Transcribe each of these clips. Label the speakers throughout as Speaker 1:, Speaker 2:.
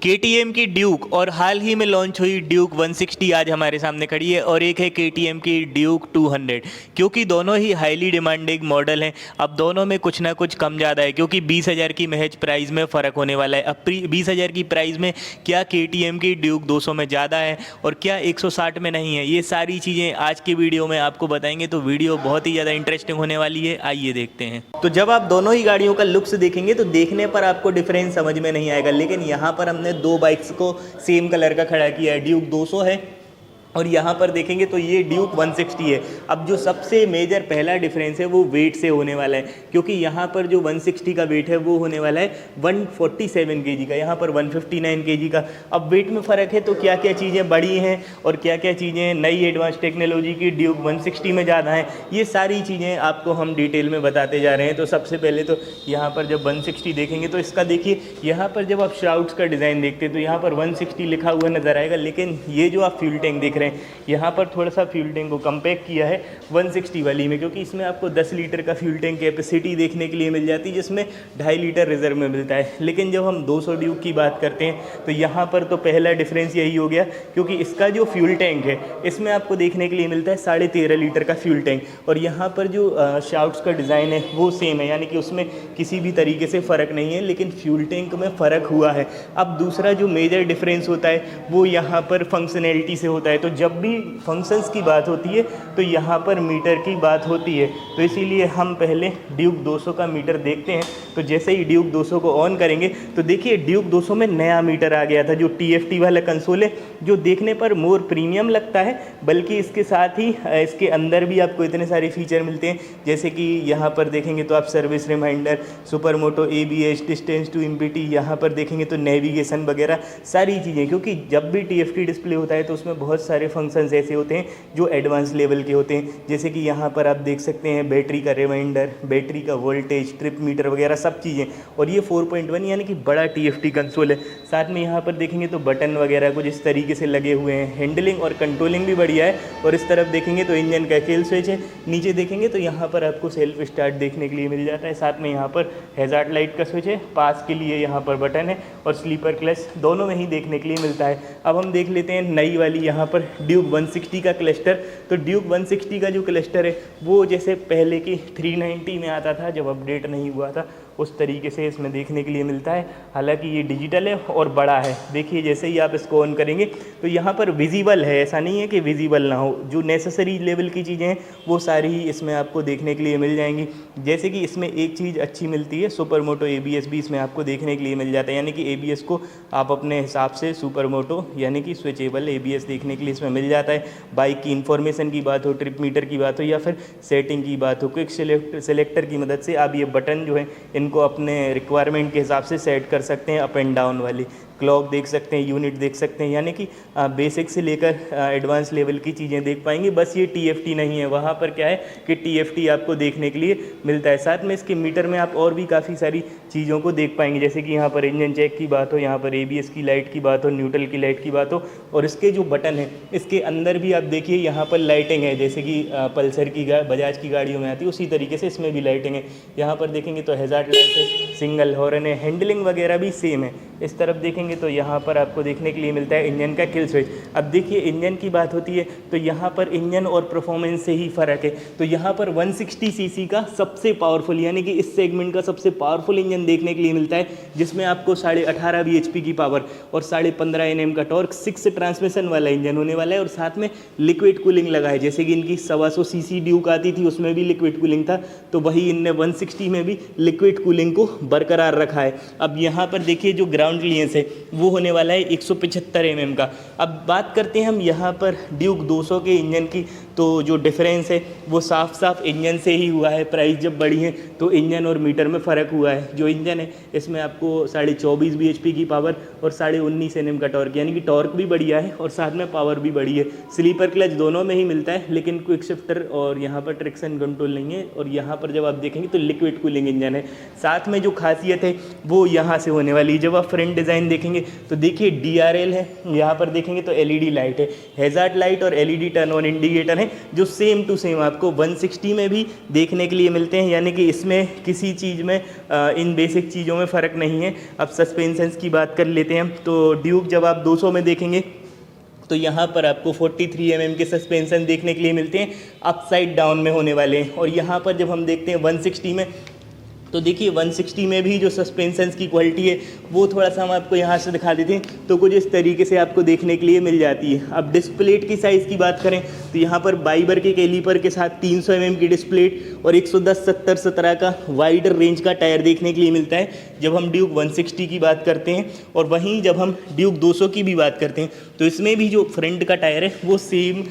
Speaker 1: KTM की Duke और हाल ही में लॉन्च हुई ड्यूक 160 आज हमारे सामने खड़ी है और एक है केटीएम की ड्यूक 200, क्योंकि दोनों ही हाईली डिमांडिंग मॉडल हैं। अब दोनों में कुछ ना कुछ कम ज़्यादा है, क्योंकि 20,000 की महज प्राइस में फ़र्क होने वाला है। अब 20,000 की प्राइस में क्या केटीएम की ड्यूक 200 में ज़्यादा है और क्या 160 में नहीं है, ये सारी चीज़ें आज की वीडियो में आपको बताएंगे। तो वीडियो बहुत ही ज़्यादा इंटरेस्टिंग होने वाली है, आइए देखते हैं। तो जब आप दोनों ही गाड़ियों का लुक्स देखेंगे तो देखने पर आपको डिफरेंस समझ में नहीं आएगा, लेकिन यहाँ पर हमने दो बाइक्स को सेम कलर का खड़ा किया है। ड्यूक 200 है और यहाँ पर देखेंगे तो ये ड्यूक 160 है। अब जो सबसे मेजर पहला डिफरेंस है वो वेट से होने वाला है, क्योंकि यहाँ पर जो 160 का वेट है वो होने वाला है 147 केजी का, यहाँ पर 159 केजी का। अब वेट में फ़र्क है तो क्या क्या चीज़ें बड़ी हैं और क्या क्या चीज़ें नई एडवांस टेक्नोलॉजी की ड्यूक 160 में ज़्यादा हैं, ये सारी चीज़ें आपको हम डिटेल में बताते जा रहे हैं। तो सबसे पहले तो यहाँ पर जब 160 देखेंगे तो इसका देखिए, यहाँ पर जब आप श्राउड्स का डिज़ाइन देखते हैं तो यहाँ पर 160 लिखा हुआ नज़र आएगा, लेकिन ये जो आप फ्यूल टैंक देख रहे हैं यहाँ पर थोड़ा सा फ्यूल टैंक को कंपैक्ट किया है 160 वाली में, क्योंकि इसमें आपको 10 लीटर का फ्यूल टैंक कैपेसिटी देखने के लिए मिल जाती है, जिसमें 2.5 लीटर रिजर्व में मिलता है। लेकिन जब हम 200 ड्यूक की बात करते हैं तो यहाँ पर तो पहला डिफरेंस यही हो गया, क्योंकि इसका जो फ्यूल टैंक है इसमें आपको देखने के लिए मिलता है 13.5 लीटर का फ्यूल टैंक, और यहाँ पर जो शाफ्ट्स का डिज़ाइन है वो सेम है, यानी कि उसमें किसी भी तरीके से फ़र्क नहीं है, लेकिन फ्यूल टैंक में फ़र्क हुआ है। अब दूसरा जो मेजर डिफरेंस होता है वो यहाँ पर फंक्शनैलिटी से होता है। तो जब भी फंक्शंस की बात होती है तो यहाँ पर मीटर की बात होती है, तो इसीलिए हम पहले ड्यूक 200 का मीटर देखते हैं। तो जैसे ही ड्यूक 200 को ऑन करेंगे तो देखिए ड्यूक 200 में नया मीटर आ गया था, जो TFT वाला कंसोल है, जो देखने पर मोर प्रीमियम लगता है, बल्कि इसके साथ ही इसके अंदर भी आपको इतने सारे फीचर मिलते हैं, जैसे कि यहाँ पर देखेंगे तो आप service reminder, super moto, ABS, distance to MPT, यहाँ पर देखेंगे तो नेविगेशन वगैरह सारी चीज़ें, क्योंकि जब भी TFT डिस्प्ले होता है तो उसमें बहुत सारे फंक्शंस ऐसे होते हैं जो एडवांस लेवल के होते हैं, जैसे कि यहाँ पर आप देख सकते हैं बैटरी का रिमाइंडर, बैटरी का वोल्टेज, ट्रिप मीटर वगैरह सब चीज़ें, और ये 4.1 यानी कि बड़ा TFT कंसोल है। साथ में यहाँ पर देखेंगे तो बटन वगैरह कुछ इस तरीके से लगे हुए हैं, हैंडलिंग और कंट्रोलिंग भी बढ़िया है। और इस तरफ देखेंगे तो इंजन का किल स्विच है, नीचे देखेंगे तो यहाँ पर आपको सेल्फ स्टार्ट देखने के लिए मिल जाता है। साथ में यहाँ पर हैजार्ड लाइट का स्विच है, पास के लिए यहाँ पर बटन है, और स्लीपर क्लच दोनों में ही देखने के लिए मिलता है। अब हम देख लेते हैं नई वाली यहाँ पर ड्यूक 160 का क्लस्टर। तो ड्यूक 160 का जो क्लस्टर है वो जैसे पहले की 390 में आता था जब अपडेट नहीं हुआ था, उस तरीके से इसमें देखने के लिए मिलता है। हालांकि ये डिजिटल है और बड़ा है। देखिए जैसे ही आप इसको ऑन करेंगे तो यहाँ पर विजिबल है, ऐसा नहीं है कि विजिबल ना हो, जो नेसेसरी लेवल की चीज़ें हैं वो सारी ही इसमें आपको देखने के लिए मिल जाएंगी। जैसे कि इसमें एक चीज़ अच्छी मिलती है, सुपर मोटो ABS भी इसमें आपको देखने के लिए मिल जाता है, यानी कि ABS को आप अपने हिसाब से सुपर मोटो यानी कि स्विचेबल ABS देखने के लिए इसमें मिल जाता है। बाइक की इन्फॉर्मेशन की बात हो, ट्रिप मीटर की बात हो, या फिर सेटिंग की बात हो, क्विक सेलेक्टर की मदद से आप ये बटन जो है इनको अपने रिक्वायरमेंट के हिसाब से सेट कर सकते हैं। अप एंड डाउन वाली क्लॉक देख सकते हैं, यूनिट देख सकते हैं, यानी कि बेसिक से लेकर एडवांस लेवल की चीज़ें देख पाएंगे। बस ये TFT नहीं है, वहाँ पर क्या है कि TFT आपको देखने के लिए मिलता है। साथ में इसके मीटर में आप और भी काफ़ी सारी चीज़ों को देख पाएंगे, जैसे कि यहाँ पर इंजन चेक की बात हो, यहाँ पर ABS की लाइट की बात हो, न्यूट्रल की लाइट की बात हो, और इसके जो बटन है इसके अंदर भी आप देखिए यहाँ पर लाइटिंग है, जैसे कि पल्सर की बजाज की गाड़ियों में आती है उसी तरीके से इसमें भी लाइटिंग है। यहाँ पर देखेंगे तो हैजार्ड लाइट है, सिंगल हॉर्न है, हैंडलिंग वगैरह भी सेम है। इस तरफ देखेंगे तो यहाँ पर आपको देखने के लिए मिलता है इंजन का किल स्विच। अब देखिए इंजन की बात होती है तो यहाँ पर इंजन और परफॉर्मेंस से ही फ़र्क है। तो यहाँ पर 160 सीसी का सबसे पावरफुल यानी कि इस सेगमेंट का सबसे पावरफुल इंजन देखने के लिए मिलता है, जिसमें आपको 18.5 bhp की पावर और 15.5 Nm का टॉर्क 6 ट्रांसमिशन वाला इंजन होने वाला है, और साथ में लिक्विड कूलिंग लगा है। जैसे कि इनकी 125 सीसी ड्यूक आती थी उसमें भी लिक्विड कूलिंग था, तो वही इनने 160 में भी लिक्विड कूलिंग को बरकरार रखा है। अब यहाँ पर देखिए जो ग्राउंड क्लियरेंस है वो होने वाला है 175 mm का। अब बात करते हैं हम यहाँ पर ड्यूक 200 के इंजन की, तो जो डिफरेंस है वो साफ साफ इंजन से ही हुआ है। प्राइस जब बढ़ी है तो इंजन और मीटर में फ़र्क हुआ है। जो इंजन है इसमें आपको 24.5 bhp की पावर और 19.5 Nm का टॉर्क, यानी कि टॉर्क भी बढ़िया है और साथ में पावर भी बड़ी है। स्लीपर क्लच दोनों में ही मिलता है, लेकिन क्विक शिफ्टर और यहाँ पर ट्रैक्शन कंट्रोल नहीं है। और यहाँ पर जब आप देखेंगे तो लिक्विड कूलिंग इंजन है। साथ में जो खासियत है वो यहाँ से होने वाली है, जब आप फ्रंट डिज़ाइन देखेंगे तो देखिए DRL है, यहाँ पर देखेंगे तो LED लाइट है, हैज़ार्ड लाइट और LED टर्न ऑन इंडिकेटर है, जो सेम टू सेम आपको 160 में भी देखने के लिए मिलते हैं, यानी कि इसमें किसी चीज़ में इन बेसिक चीज़ों में फ़र्क नहीं है। अब सस्पेंशंस की बात कर लेते हैं हम, तो ड्यूक जब आप 200 में देखेंगे तो यहाँ पर आपको 43 mm के सस्पेंशन देखने के लिए मिलते हैं, अपसाइड डाउन में होने वाले हैं। और यहाँ पर जब हम देखते हैं 160 में, तो देखिए 160 में भी जो सस्पेंशंस की क्वालिटी है वो थोड़ा सा हम आपको यहाँ से दिखा देते हैं, तो कुछ इस तरीके से आपको देखने के लिए मिल जाती है। अब डिस्प्लेट की साइज़ की बात करें तो यहाँ पर बाइबर के कैलीपर के साथ 300 mm की डिस्प्लेट और 110/70/17 का वाइडर रेंज का टायर देखने के लिए मिलता है जब हम ड्यूक 160 की बात करते हैं। और वहीं जब हम ड्यूक 200 की भी बात करते हैं तो इसमें भी जो फ्रंट का टायर है वो सेम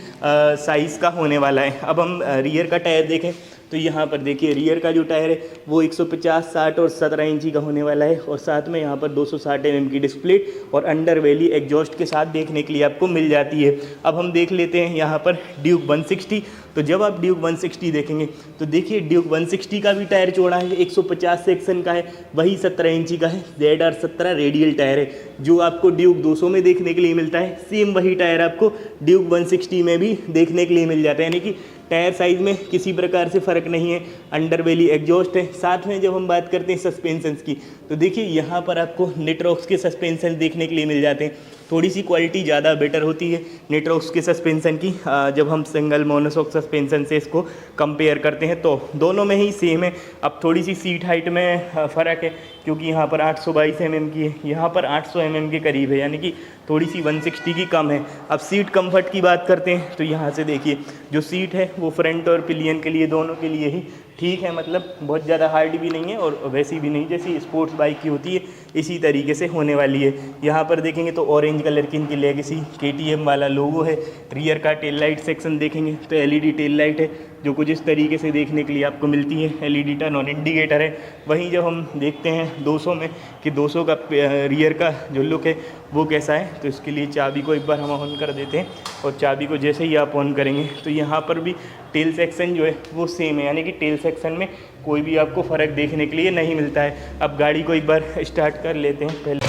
Speaker 1: साइज़ का होने वाला है। अब हम रियर का टायर देखें तो यहाँ पर देखिए रियर का जो टायर है वो 150, 60 और 17 इंची का होने वाला है, और साथ में यहाँ पर 260 mm की डिस्प्ले और अंडर वैली एग्जॉस्ट के साथ देखने के लिए आपको मिल जाती है। अब हम देख लेते हैं यहाँ पर ड्यूक 160, तो जब आप ड्यूक 160 देखेंगे तो देखिए ड्यूक 160 का भी टायर चौड़ा है, 150 सेक्शन का है, वही 17 इंची का है, ZR17 रेडियल टायर है, जो आपको ड्यूक 200 में देखने के लिए मिलता है। सेम वही टायर आपको ड्यूक 160 में भी देखने के लिए मिल जाता है, यानी कि टायर साइज़ में किसी प्रकार से फ़र्क नहीं है, अंडर वैली एग्जॉस्ट है। साथ में जब हम बात करते हैं सस्पेंशंस की तो देखिए यहाँ पर आपको निट्रॉक्स के सस्पेंशन देखने के लिए मिल जाते हैं, थोड़ी सी क्वालिटी ज़्यादा बेटर होती है निट्रॉक्स के सस्पेंशन की। जब हम सिंगल मोनोशॉक सस्पेंशन से इसको कंपेयर करते हैं तो दोनों में ही सेम है। अब थोड़ी सी सीट हाइट में फ़र्क है, क्योंकि यहाँ पर 822 mm की है, यहाँ पर 800 mm के करीब है, यानी कि थोड़ी सी 160 की कम है। अब सीट कंफर्ट की बात करते हैं तो यहाँ से देखिए जो सीट है वो फ्रंट और पिलियन के लिए दोनों के लिए ही ठीक है, मतलब बहुत ज़्यादा हार्ड भी नहीं है और वैसी भी नहीं जैसी स्पोर्ट्स बाइक की होती है, इसी तरीके से होने वाली है। यहाँ पर देखेंगे तो ऑरेंज कलर की इनकी लेगेसी KTM वाला लोगो है। रियर का टेल लाइट सेक्शन देखेंगे तो LED टेल लाइट है, जो कुछ इस तरीके से देखने के लिए आपको मिलती है, LED टर्न ऑन इंडिकेटर है। वहीं जब हम देखते हैं 200 में कि 200 का रियर का जो लुक है वो कैसा है, तो इसके लिए चाबी को एक बार हम ऑन कर देते हैं, और चाबी को जैसे ही आप ऑन करेंगे तो यहाँ पर भी टेल सेक्शन जो है वो सेम है, यानी कि टेल सेक्शन में कोई भी आपको फ़र्क देखने के लिए नहीं मिलता है। अब गाड़ी को एक बार स्टार्ट कर लेते हैं पहले।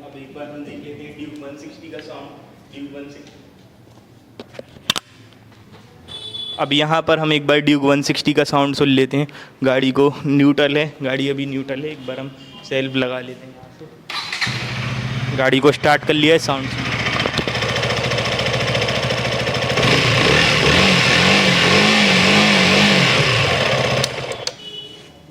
Speaker 1: अब एक बार हम देख लेते हैं ड्यूक 160 का साउंड। ड्यूक 160 अब यहाँ पर हम एक बार ड्यूक 160 का साउंड सुन लेते हैं। गाड़ी को न्यूट्रल है, गाड़ी अभी न्यूट्रल है, एक बार हम सेल्फ लगा लेते हैं। गाड़ी को स्टार्ट कर लिया है, साउंड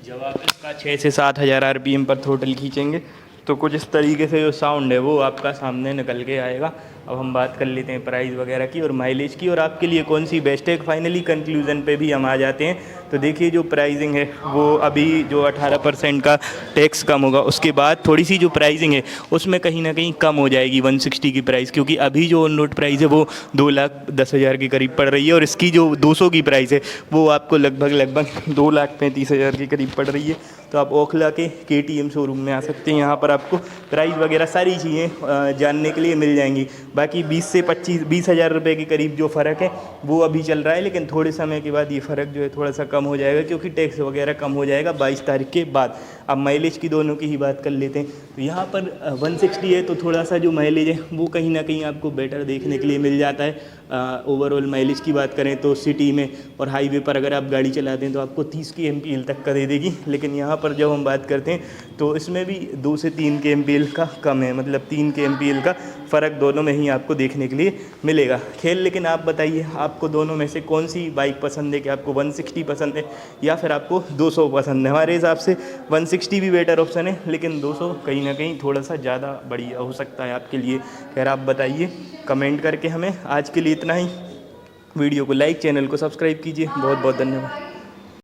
Speaker 1: जब आप इसका 6 से 7 हज़ार RPM पर थ्रोटल खींचेंगे तो कुछ इस तरीके से जो साउंड है वो आपका सामने निकल के आएगा। अब हम बात कर लेते हैं प्राइस वगैरह की और माइलेज की, और आपके लिए कौन सी बेस्ट है। फाइनली कंक्लूजन पे भी हम आ जाते हैं। तो देखिए जो प्राइसिंग है वो अभी जो 18% का टैक्स कम होगा उसके बाद थोड़ी सी जो प्राइसिंग है उसमें कहीं ना कहीं कम हो जाएगी 160 की प्राइस, क्योंकि अभी जो ऑन रोड प्राइस है वो 2,10,000 के करीब पड़ रही है, और इसकी जो 200 की प्राइस है वो आपको लगभग 2,35,000 के करीब पड़ रही है। तो आप ओखला के KTM शोरूम में आ सकते हैं, यहाँ पर आपको प्राइस वगैरह सारी चीज़ें जानने के लिए मिल जाएंगी। बाकी 20 से 20 हज़ार रुपये के करीब जो फ़र्क है वो अभी चल रहा है, लेकिन थोड़े समय के बाद ये फ़र्क जो है थोड़ा सा कम हो जाएगा, क्योंकि टैक्स वगैरह कम हो जाएगा 22 तारीख के बाद। अब माइलेज की दोनों की ही बात कर लेते हैं। तो यहाँ पर 160 है तो थोड़ा सा जो माइलेज है वो कहीं ना कहीं आपको बेटर देखने के लिए मिल जाता है। ओवरऑल माइलेज की बात करें तो सिटी में और हाईवे पर अगर आप गाड़ी चलाते हैं तो आपको 30 के MPL तक का दे देगी, लेकिन यहाँ पर जब हम बात करते हैं तो इसमें भी 2 से 3 के MPL का कम है, मतलब 3 के MPL का फ़र्क दोनों में ही आपको देखने के लिए मिलेगा। खेल लेकिन आप बताइए आपको दोनों में से कौन सी बाइक पसंद है, कि आपको 160 पसंद है या फिर आपको 200 पसंद है। हमारे हिसाब से 160 भी बेटर ऑप्शन है, लेकिन 200 कहीं ना कहीं थोड़ा सा ज़्यादा बढ़िया हो सकता है आपके लिए। खैर आप बताइए कमेंट करके हमें। आज के लिए इतना ही। वीडियो को लाइक, चैनल को सब्सक्राइब कीजिए। बहुत बहुत धन्यवाद।